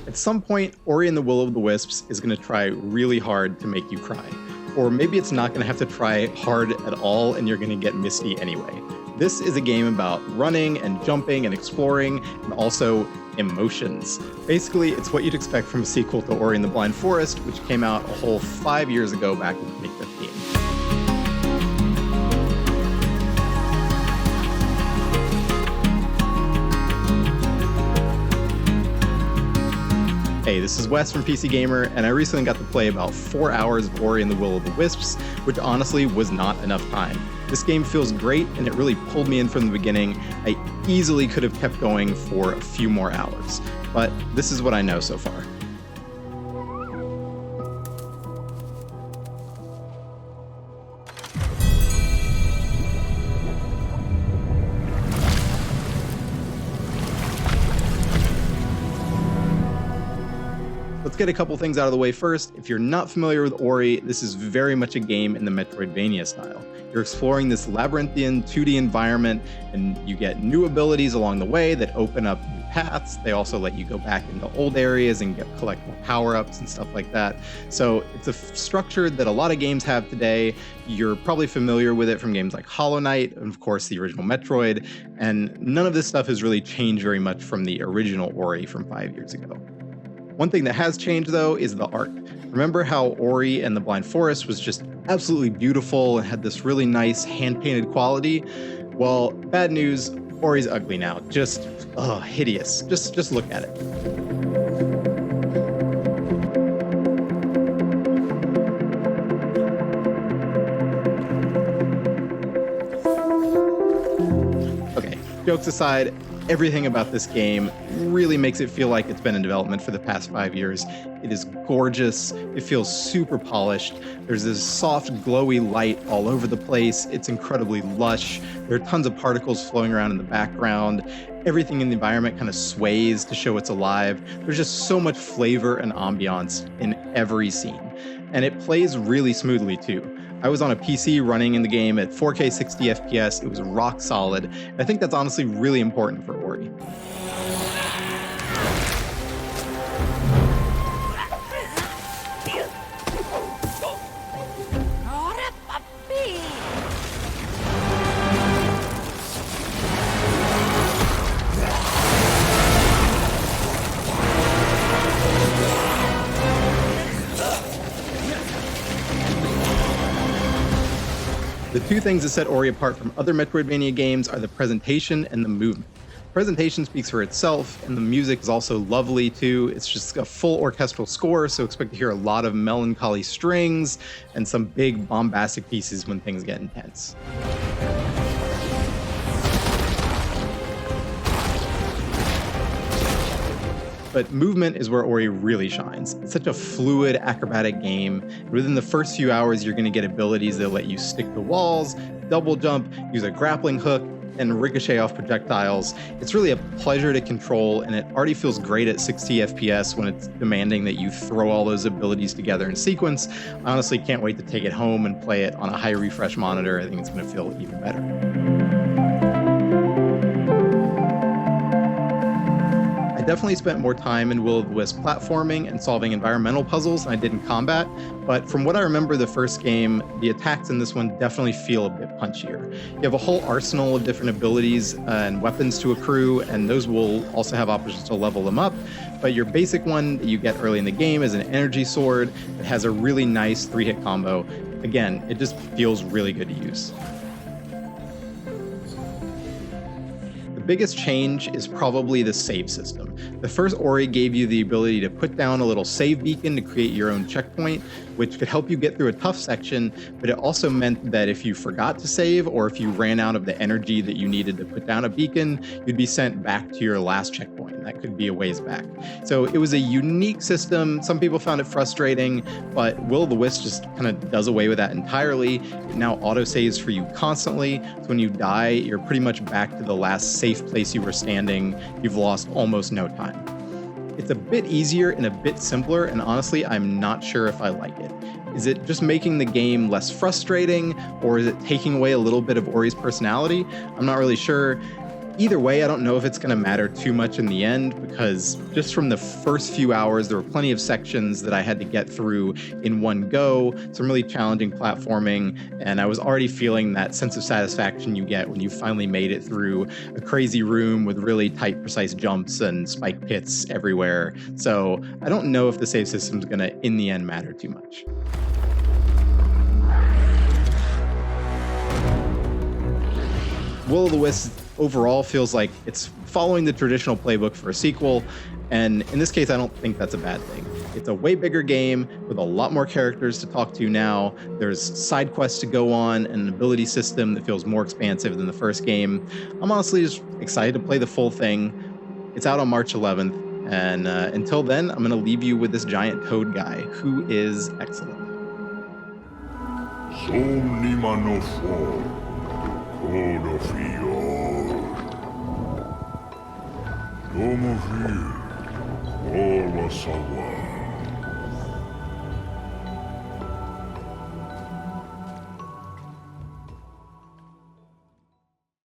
At some point, Ori and the Will of the Wisps is going to try really hard to make you cry. Or maybe it's not going to have to try hard at all and you're going to get misty anyway. This is a game about running and jumping and exploring and also emotions. Basically, it's what you'd expect from a sequel to Ori and the Blind Forest, which came out a whole 5 years ago back in 2015. Hey, this is Wes from PC Gamer, and I recently got to play about 4 hours of Ori and the Will of the Wisps, which honestly was not enough time. This game feels great, and it really pulled me in from the beginning. I easily could have kept going for a few more hours, but this is what I know so far. Let's get a couple things out of the way first. If you're not familiar with Ori, this is very much a game in the Metroidvania style. You're exploring this labyrinthian 2D environment, and you get new abilities along the way that open up new paths. They also let you go back into old areas and collect more power-ups and stuff like that. So it's a structure that a lot of games have today. You're probably familiar with it from games like Hollow Knight, and of course the original Metroid, and none of this stuff has really changed very much from the original Ori from 5 years ago. One thing that has changed, though, is the art. Remember how Ori and the Blind Forest was just absolutely beautiful and had this really nice hand-painted quality? Well, bad news, Ori's ugly now. Just, hideous. Just look at it. Okay, jokes aside, everything about this game really makes it feel like it's been in development for the past 5 years. It is gorgeous. It feels super polished. There's this soft, glowy light all over the place. It's incredibly lush. There are tons of particles flowing around in the background. Everything in the environment kind of sways to show it's alive. There's just so much flavor and ambiance in every scene. And it plays really smoothly too. I was on a PC running in the game at 4K 60 FPS. It was rock solid. And I think that's honestly really important for Ori. The two things that set Ori apart from other Metroidvania games are the presentation and the movement. The presentation speaks for itself, and the music is also lovely too. It's just a full orchestral score, so expect to hear a lot of melancholy strings and some big bombastic pieces when things get intense. But movement is where Ori really shines. It's such a fluid, acrobatic game. Within the first few hours, you're going to get abilities that let you stick to walls, double jump, use a grappling hook, and ricochet off projectiles. It's really a pleasure to control, and it already feels great at 60 FPS when it's demanding that you throw all those abilities together in sequence. I honestly can't wait to take it home and play it on a high refresh monitor. I think it's going to feel even better. Definitely spent more time in Will of the Wisp platforming and solving environmental puzzles than I did in combat, but from what I remember the first game, the attacks in this one definitely feel a bit punchier. You have a whole arsenal of different abilities and weapons to accrue, and those will also have options to level them up, but your basic one that you get early in the game is an energy sword. It has a really nice 3-hit combo. Again, it just feels really good to use. The biggest change is probably the save system. The first Ori gave you the ability to put down a little save beacon to create your own checkpoint, which could help you get through a tough section, but it also meant that if you forgot to save or if you ran out of the energy that you needed to put down a beacon, you'd be sent back to your last checkpoint. That could be a ways back. So it was a unique system. Some people found it frustrating, but Will of the Wisp just kind of does away with that entirely. It now autosaves for you constantly. So when you die, you're pretty much back to the last safe place you were standing. You've lost almost no time. It's a bit easier and a bit simpler, and honestly, I'm not sure if I like it. Is it just making the game less frustrating, or is it taking away a little bit of Ori's personality? I'm not really sure. Either way, I don't know if it's going to matter too much in the end, because just from the first few hours, there were plenty of sections that I had to get through in one go, some really challenging platforming, and I was already feeling that sense of satisfaction you get when you finally made it through a crazy room with really tight, precise jumps and spike pits everywhere. So I don't know if the save system is going to, in the end, matter too much. Will of the Wisps overall feels like it's following the traditional playbook for a sequel, and in this case, I don't think that's a bad thing. It's a way bigger game with a lot more characters to talk to now. There's side quests to go on and an ability system that feels more expansive than the first game. I'm honestly just excited to play the full thing. It's out on March 11th, and until then, I'm going to leave you with this giant toad guy who is excellent. All was